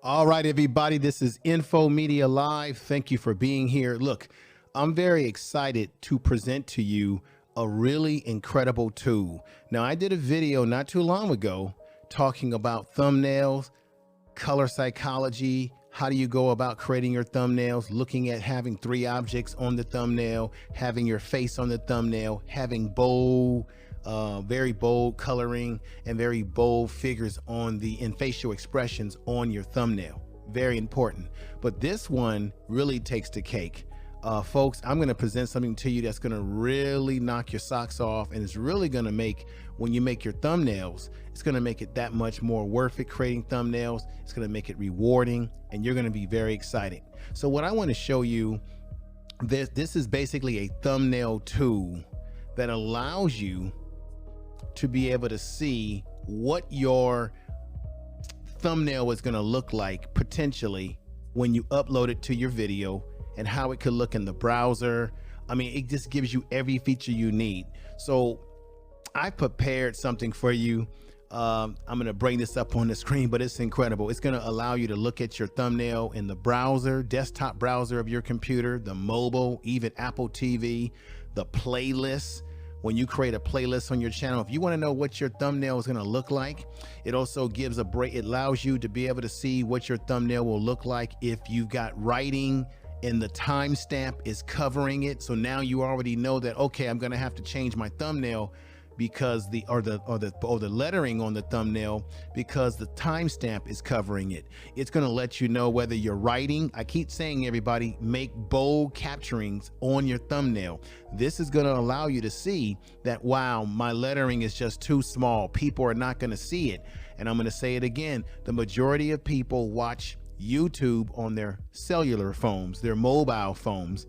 All right, everybody, this is Info Media Live. Thank you for being here. Look, I'm very excited to present to you a really incredible tool. Now, I did a video not too long ago talking about thumbnails, color psychology, how do you go about creating your thumbnails, looking at having 3 objects on the thumbnail, having your face on the thumbnail, having bold, very bold coloring and very bold figures on the and facial expressions on your thumbnail. Very important. But this one really takes the cake. Folks, I'm going to present something to you that's going to really knock your socks off, and it's really going to make, when you make your thumbnails, it's going to make it that much more worth it creating thumbnails. It's going to make it rewarding, and you're going to be very excited. So what I want to show you, this is basically a thumbnail tool that allows you to be able to see what your thumbnail is going to look like potentially when you upload it to your video, and how it could look in the browser. I mean, it just gives you every feature you need. So I prepared something for you. I'm going to bring this up on the screen, but it's incredible. It's going to allow you to look at your thumbnail in the browser, desktop browser of your computer, the mobile, even Apple TV, the playlist. When you create a playlist on your channel, if you want to know what your thumbnail is going to look like, it also gives a break. It allows you to be able to see what your thumbnail will look like if you've got writing and the timestamp is covering it. So now you already know that, okay, I'm going to have to change my thumbnail because the lettering on the thumbnail, because the timestamp is covering it. It's going to let you know whether you're writing. I keep saying, everybody, make bold capturings on your thumbnail. This is going to allow you to see that, wow, my lettering is just too small. People are not going to see it. And I'm going to say it again. The majority of people watch YouTube on their cellular phones, their mobile phones.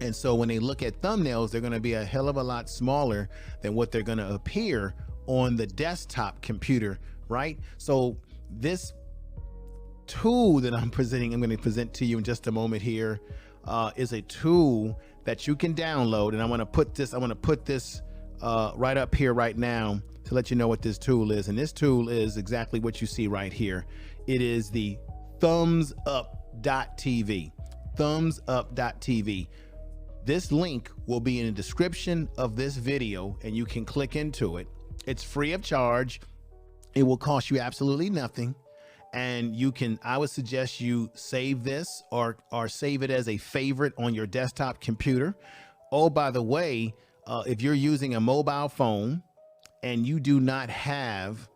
And so when they look at thumbnails, they're going to be a hell of a lot smaller than what they're going to appear on the desktop computer, right? So this tool that I'm going to present to you in just a moment here is a tool that you can download. And I want to put this right up here right now to let you know what this tool is. And this tool is exactly what you see right here. It is the thumbsup.tv. thumbsup.tv. This link will be in the description of this video, and you can click into it. It's free of charge. It will cost you absolutely nothing. And you can, I would suggest you save this or save it as a favorite on your desktop computer. Oh, by the way, if you're using a mobile phone and you do not have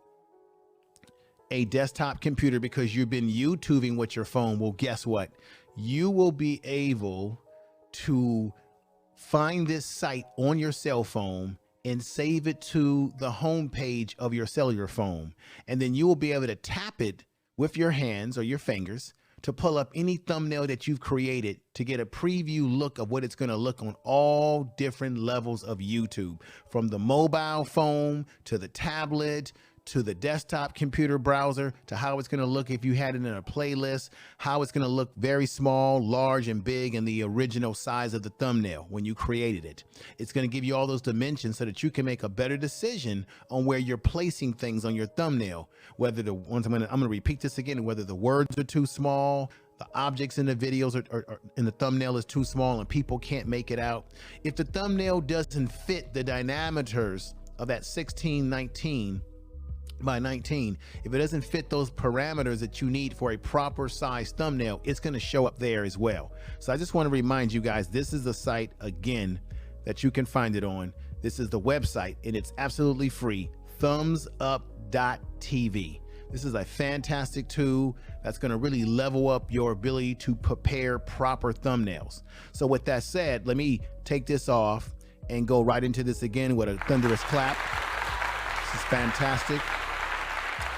a desktop computer because you've been YouTubing with your phone, well, guess what? You will be able to find this site on your cell phone and save it to the home page of your cellular phone. And then you will be able to tap it with your hands or your fingers to pull up any thumbnail that you've created to get a preview look of what it's going to look on all different levels of YouTube, from the mobile phone to the tablet to the desktop computer browser, to how it's going to look if you had it in a playlist, how it's going to look very small, large, and big, and the original size of the thumbnail when you created it. It's going to give you all those dimensions so that you can make a better decision on where you're placing things on your thumbnail. Whether the ones, I'm going to repeat this again, whether the words are too small, the objects in the videos are in the thumbnail is too small and people can't make it out. If the thumbnail doesn't fit the diameters of that 1619 by 19, if it doesn't fit those parameters that you need for a proper size thumbnail, it's going to show up there as well. So I just want to remind you guys, this is the site again that you can find it on. This is the website, and it's absolutely free. thumbsup.tv. This is a fantastic tool that's going to really level up your ability to prepare proper thumbnails. So with that said, let me take this off and go right into this again with a thunderous clap. This is fantastic.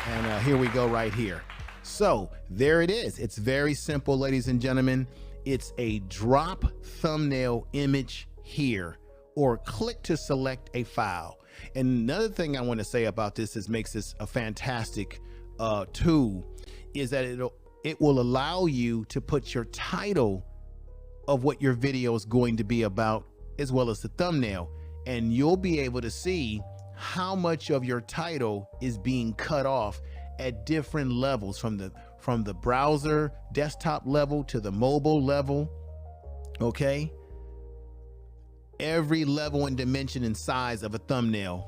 And here we go right here. So there it is. It's very simple, ladies and gentlemen. It's a drop thumbnail image here, or click to select a file. And another thing I want to say about this is makes this a fantastic tool is that it will allow you to put your title of what your video is going to be about, as well as the thumbnail. And you'll be able to see how much of your title is being cut off at different levels, from the from the browser desktop level to the mobile level. Okay. Every level and dimension and size of a thumbnail.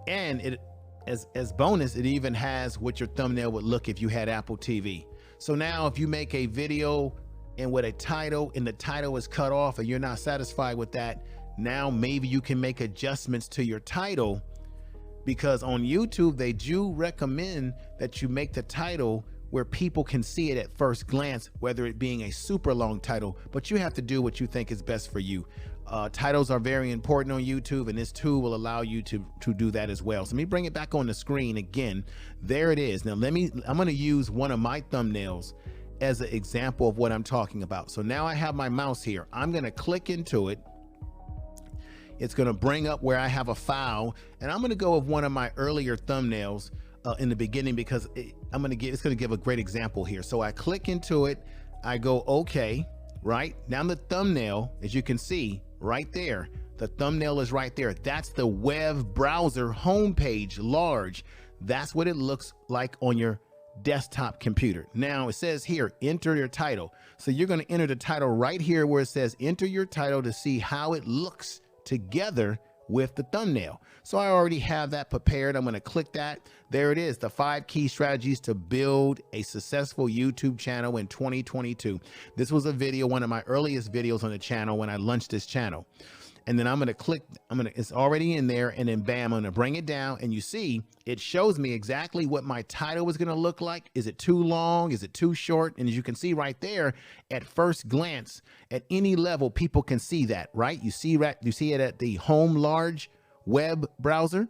And it, as bonus, it even has what your thumbnail would look if you had Apple TV. So now if you make a video and with a title and the title is cut off and you're not satisfied with that, now maybe you can make adjustments to your title, because on YouTube, they do recommend that you make the title where people can see it at first glance, whether it being a super long title, but you have to do what you think is best for you. Titles are very important on YouTube, and this tool will allow you to do that as well. So let me bring it back on the screen again. There it is. Now I'm gonna use one of my thumbnails as an example of what I'm talking about. So now I have my mouse here. I'm gonna click into it. It's gonna bring up where I have a file, and I'm gonna go with one of my earlier thumbnails in the beginning, because it's gonna give a great example here. So I click into it, I go okay, right? Now the thumbnail, as you can see right there, the thumbnail is right there. That's the web browser homepage, large. That's what it looks like on your desktop computer. Now it says here, enter your title. So you're gonna enter the title right here where it says enter your title to see how it looks together with the thumbnail. So I already have that prepared. I'm going to click that. There it is, the 5 key strategies to build a successful YouTube channel in 2022. This was a video, one of my earliest videos on the channel when I launched this channel. And then I'm going to click, it's already in there, and then bam, I'm going to bring it down, and you see it shows me exactly what my title is going to look like. Is it too long? Is it too short? And as you can see right there, at first glance, at any level, people can see that, right? You see it at the home large web browser.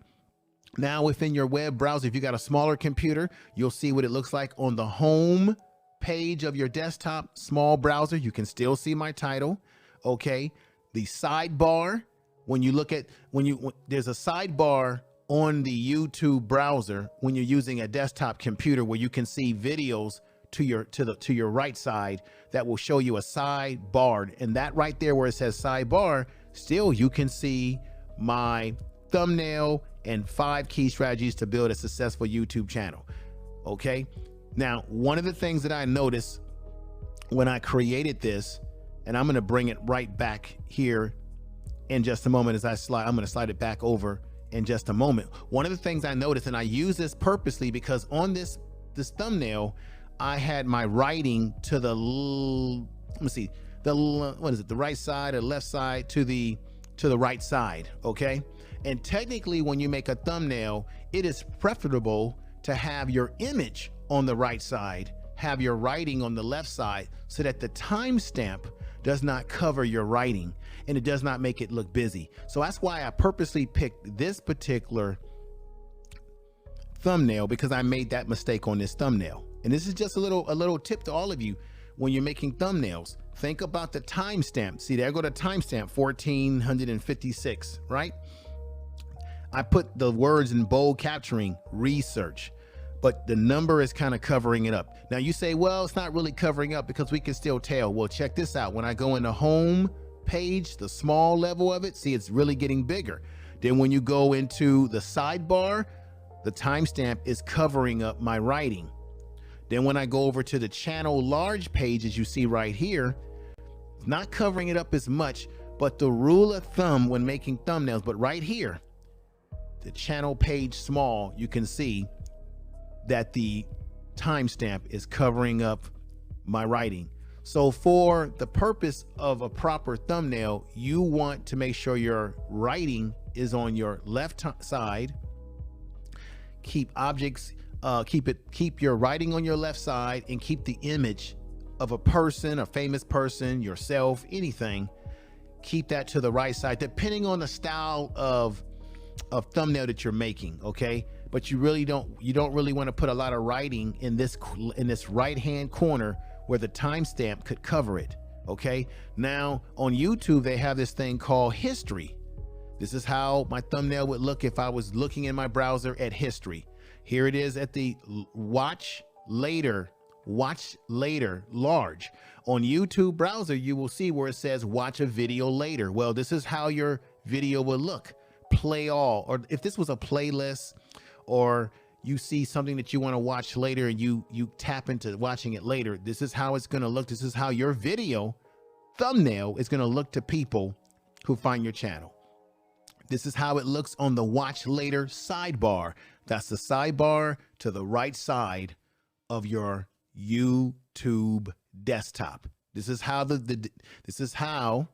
Now within your web browser, if you got a smaller computer, you'll see what it looks like on the home page of your desktop small browser. You can still see my title. Okay. The sidebar, when you look at, there's a sidebar on the YouTube browser when you're using a desktop computer where you can see videos to your right side that will show you a sidebar. And that right there where it says sidebar, still you can see my thumbnail and 5 key strategies to build a successful YouTube channel. Okay. Now, one of the things that I noticed when I created this, and I'm going to bring it right back here in just a moment as I'm going to slide it back over in just a moment. One of the things I noticed, and I use this purposely because on this thumbnail, I had my writing to the, let me see, what is it? The right side or left side to the right side. Okay. And technically when you make a thumbnail, it is preferable to have your image on the right side, have your writing on the left side, so that the timestamp does not cover your writing and it does not make it look busy. So that's why I purposely picked this particular thumbnail, because I made that mistake on this thumbnail. And this is just a little tip to all of you when you're making thumbnails. Think about the timestamp. See, there go the timestamp, 1456, right? I put the words in bold capturing research, but the number is kind of covering it up. Now you say, well, it's not really covering up because we can still tell. Well, check this out. When I go in the home page, the small level of it, see, it's really getting bigger. Then when you go into the sidebar, the timestamp is covering up my writing. Then when I go over to the channel large page, as you see right here, it's not covering it up as much, but the rule of thumb when making thumbnails, but right here, the channel page small, you can see that the timestamp is covering up my writing. So for the purpose of a proper thumbnail, you want to make sure your writing is on your left side. Keep your writing on your left side, and keep the image of a person, a famous person, yourself, anything. Keep that to the right side, depending on the style of thumbnail that you're making. Okay. But you don't really want to put a lot of writing in this right hand corner where the timestamp could cover it. Okay. Now on YouTube, they have this thing called history. This is how my thumbnail would look if I was looking in my browser at history. Here it is at the watch later large. On YouTube browser, you will see where it says watch a video later. Well, this is how your video will look. Play all, or if this was a playlist, or you see something that you want to watch later and you tap into watching it later, this is how it's going to look. This is how your video thumbnail is going to look to people who find your channel. This is how it looks on the watch later sidebar. That's the sidebar to the right side of your YouTube desktop. This is how this is how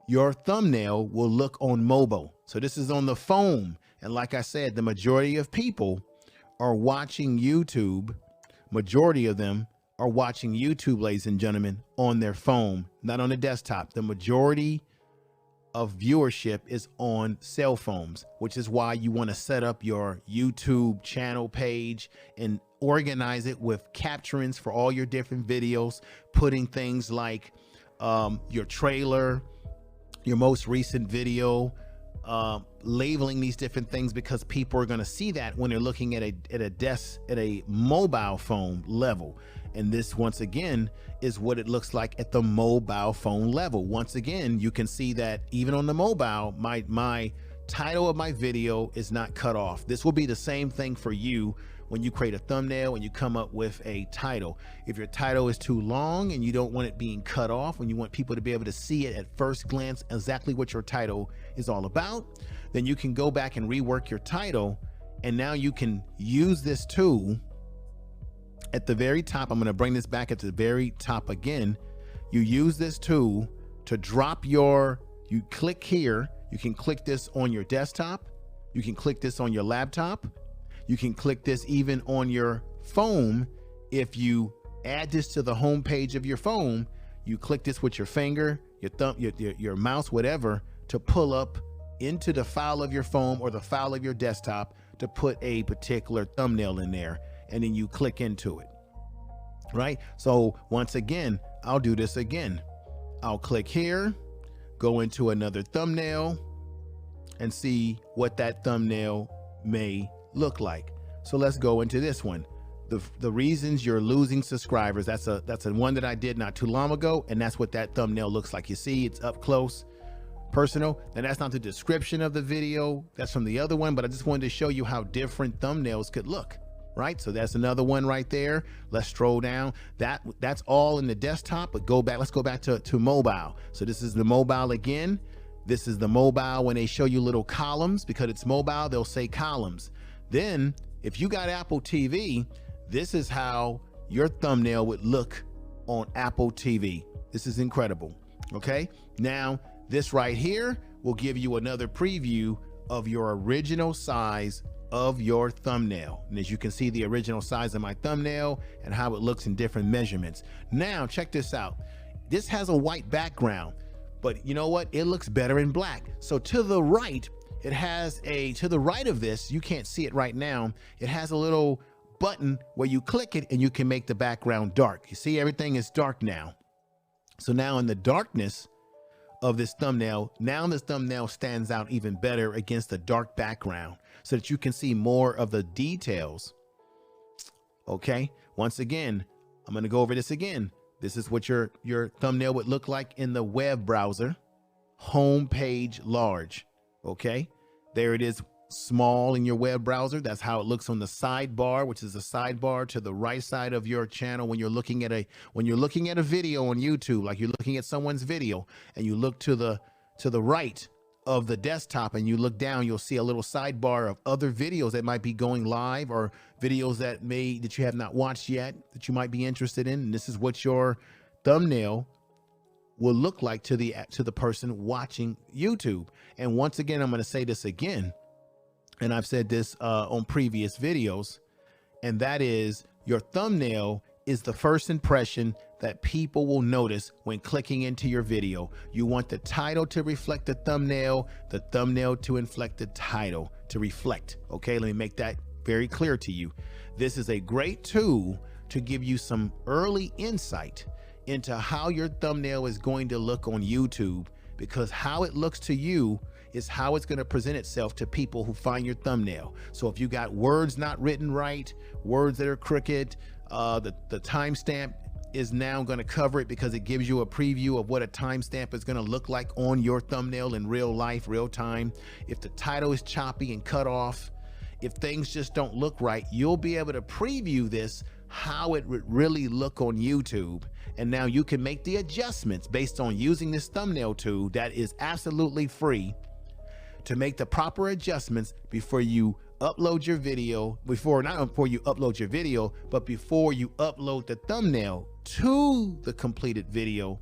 your thumbnail will look on mobile. So this is on the phone. And like I said, the majority of people are watching YouTube. Majority of them are watching YouTube, ladies and gentlemen, on their phone, not on the desktop. The majority of viewership is on cell phones, which is why you want to set up your YouTube channel page and organize it with captions for all your different videos, putting things like your trailer, your most recent video, labeling these different things, because people are going to see that when they're looking at a mobile phone level. And this, once again, is what it looks like at the mobile phone level. Once again, you can see that even on the mobile, my title of my video is not cut off. This will be the same thing for you when you create a thumbnail and you come up with a title. If your title is too long and you don't want it being cut off, when you want people to be able to see it at first glance exactly what your title is all about, then you can go back and rework your title. And now you can use this tool at the very top. I'm going to bring this back at the very top again. You use this tool to drop you click here. You can click this on your desktop. You can click this on your laptop. You can click this even on your phone. If you add this to the home page of your phone, you click this with your finger, your thumb, your mouse, whatever, to pull up into the file of your phone or the file of your desktop to put a particular thumbnail in there. And then you click into it, right? So once again, I'll do this again. I'll click here, go into another thumbnail, and see what that thumbnail may look like. So let's go into this one. The reasons you're losing subscribers. That's a one that I did not too long ago, and that's what that thumbnail looks like. You see, it's up close, personal. Now that's not the description of the video. That's from the other one, but I just wanted to show you how different thumbnails could look. Right, so that's another one right there. Let's scroll down. That's all in the desktop, but let's go back to mobile. So this is the mobile again. This is the mobile when they show you little columns. Because it's mobile, they'll say columns. Then if you got Apple TV, this is how your thumbnail would look on Apple TV. This is incredible. Okay, now this right here will give you another preview of your original size of your thumbnail. And as you can see, the original size of my thumbnail and how it looks in different measurements. Now check this out. This has a white background, but you know what? It looks better in black. So to the right, it has to the right of this, you can't see it right now. It has a little button where you click it and you can make the background dark. You see, everything is dark now. So now in the darkness of this thumbnail, now this thumbnail stands out even better against the dark background so that you can see more of the details. Okay, once again, I'm going to go over this again. This is what your thumbnail would look like in the web browser. Home page large. Okay, there it is, small in your web browser. That's how it looks on the sidebar, which is a sidebar to the right side of your channel. When you're looking at a video on YouTube, like you're looking at someone's video, and you look to the right of the desktop and you look down, you'll see a little sidebar of other videos that might be going live, or videos that you have not watched yet that you might be interested in. And this is what your thumbnail will look like to the person watching YouTube. And once again, I'm going to say this again, and I've said this on previous videos, and that is your thumbnail is the first impression that people will notice when clicking into your video. You want the title to reflect the thumbnail to reflect the title to reflect. Okay, let me make that very clear to you. This is a great tool to give you some early insight into how your thumbnail is going to look on YouTube, because how it looks to you is how it's going to present itself to people who find your thumbnail. So if you got words not written right, words that are crooked, the timestamp is now going to cover it, because it gives you a preview of what a timestamp is going to look like on your thumbnail in real life, real time. If the title is choppy and cut off, if things just don't look right, you'll be able to preview this, how it would really look on YouTube. And now you can make the adjustments based on using this thumbnail tool that is absolutely free to make the proper adjustments before you upload your video, not before you upload your video, but before you upload the thumbnail to the completed video,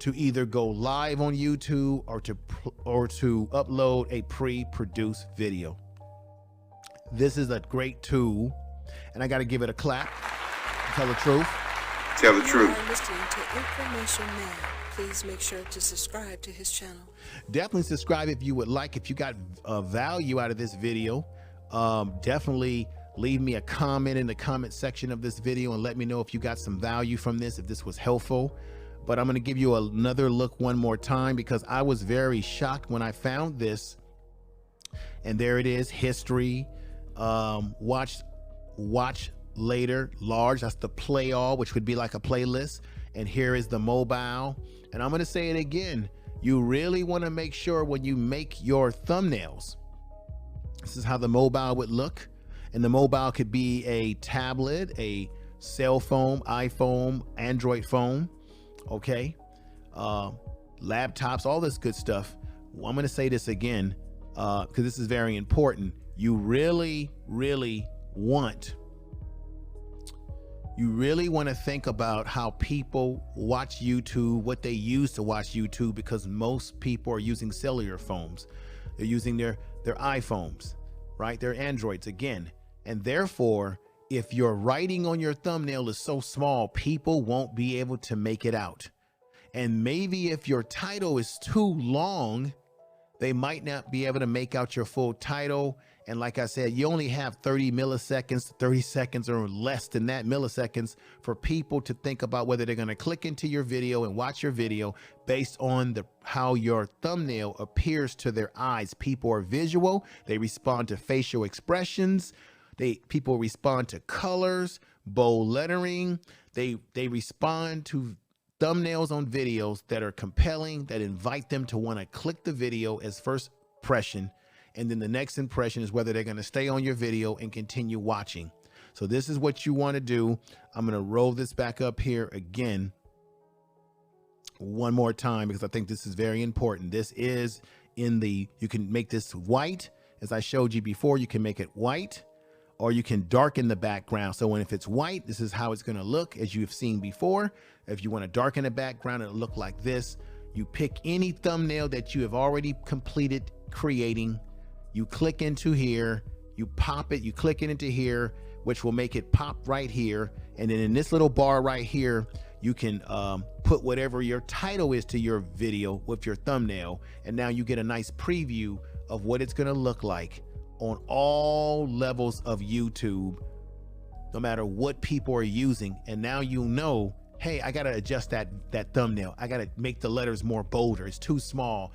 to either go live on YouTube or to upload a pre-produced video. This is a great tool, and I got to give it a clap. Tell the truth. Tell the truth. You are listening to Information Man. Please make sure to subscribe to his channel. Definitely subscribe if you would like. If you got value out of this video, definitely leave me a comment in the comment section of this video and let me know if you got some value from this, if this was helpful. But I'm going to give you another look one more time, because I was very shocked when I found this. And there it is, history, watch later, large, that's the play all, which would be like a playlist. And here is the mobile. And I'm going to say it again. You really want to make sure when you make your thumbnails, this is how the mobile would look. And the mobile could be a tablet, a cell phone, iPhone, Android phone. Okay, laptops, all this good stuff. Well, I'm going to say this again, because this is very important. You really want to think about how people watch YouTube, what they use to watch YouTube, because most people are using cellular phones. They're using their iPhones, right? Their Androids again. And therefore, if your writing on your thumbnail is so small, people won't be able to make it out. And maybe if your title is too long, they might not be able to make out your full title. And like I said, you only have 30 milliseconds, 30 seconds or less than that milliseconds for people to think about whether they're going to click into your video and watch your video based on how your thumbnail appears to their eyes. People are visual. They respond to facial expressions. People respond to colors, bold lettering. They respond to thumbnails on videos that are compelling, that invite them to want to click the video as first impression. And then the next impression is whether they're going to stay on your video and continue watching. So this is what you want to do. I'm going to roll this back up here again one more time, because I think this is very important. This is you can make this white. As I showed you before, you can make it white, or you can darken the background. So if it's white, this is how it's going to look, as you've seen before. If you want to darken the background, it'll look like this. You pick any thumbnail that you have already completed creating. You click into here, you pop it, you click it into here, which will make it pop right here. And then in this little bar right here, you can put whatever your title is to your video with your thumbnail. And now you get a nice preview of what it's going to look like on all levels of YouTube, no matter what people are using. And now you know, hey, I got to adjust that thumbnail. I got to make the letters more bolder. It's too small.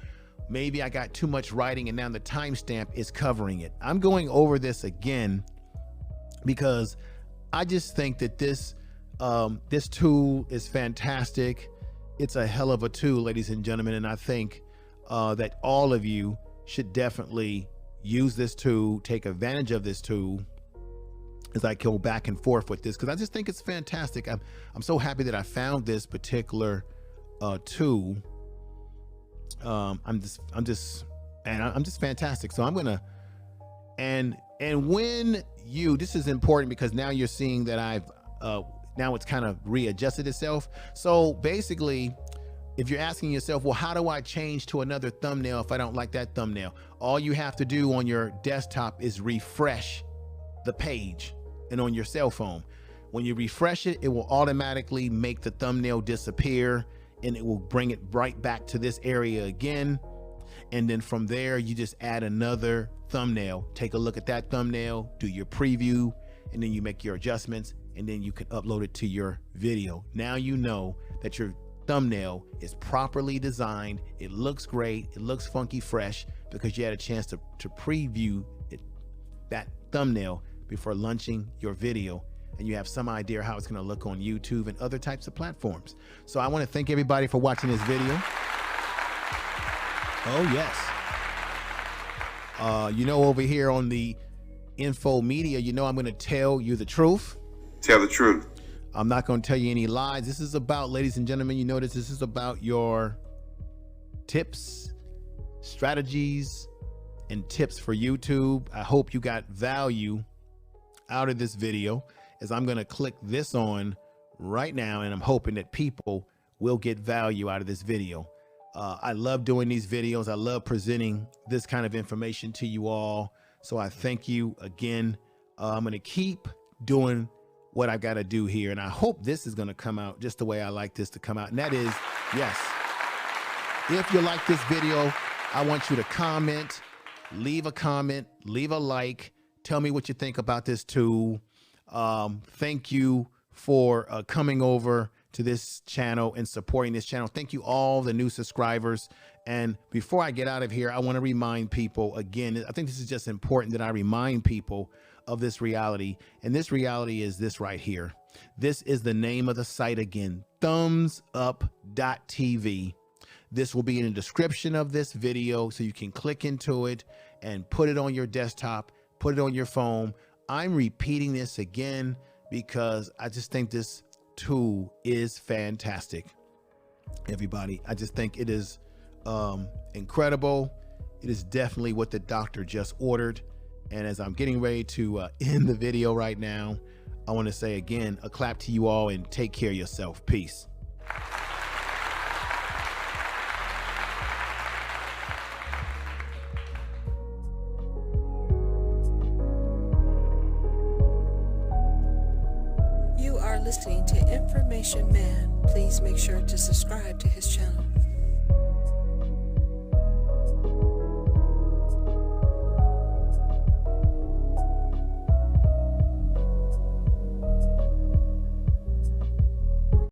Maybe I got too much writing and now the timestamp is covering it. I'm going over this again because I just think that this tool is fantastic. It's a hell of a tool, ladies and gentlemen. And I think that all of you should definitely use this tool, take advantage of this tool as I go back and forth with this, because I just think it's fantastic. I'm so happy that I found this particular tool. I'm just fantastic. So I'm gonna, and when this is important because now you're seeing that I've now it's kind of readjusted itself. So basically, if you're asking yourself, well, how do I change to another thumbnail if I don't like that thumbnail? All you have to do on your desktop is refresh the page, and on your cell phone, when you refresh it, it will automatically make the thumbnail disappear, and it will bring it right back to this area again. And then from there, you just add another thumbnail, take a look at that thumbnail, do your preview, and then you make your adjustments, and then you can upload it to your video. Now you know that your thumbnail is properly designed. It looks great. It looks funky fresh because you had a chance to preview that thumbnail before launching your video, and you have some idea how it's going to look on YouTube and other types of platforms. So I want to thank everybody for watching this video. Oh yes. You know, over here on the Info Media, you know I'm going to tell you the truth. Tell the truth. I'm not going to tell you any lies. This is about, ladies and gentlemen, you notice this is about your tips, strategies, and tips for YouTube. I hope you got value out of this video, as I'm going to click this on right now, and I'm hoping that people will get value out of this video. I love doing these videos. I love presenting this kind of information to you all. So I thank you again. I'm going to keep doing what I've got to do here. And I hope this is going to come out just the way I like this to come out. And that is, yes, if you like this video, I want you to comment, leave a like, tell me what you think about this tool. Thank you for coming over to this channel and supporting this channel. Thank you all the new subscribers. And before I get out of here, I want to remind people again, I think this is just important that I remind people of this reality. And this reality is this right here. This is the name of the site again, thumbsup.tv. This will be in the description of this video, so you can click into it and put it on your desktop, put it on your phone. I'm repeating this again because I just think this tool is fantastic. Everybody, I just think it is incredible. It is definitely what the doctor just ordered. And as I'm getting ready to end the video right now, I want to say again, a clap to you all and take care of yourself. Peace. You are listening to Information Man. Please make sure to subscribe to his channel.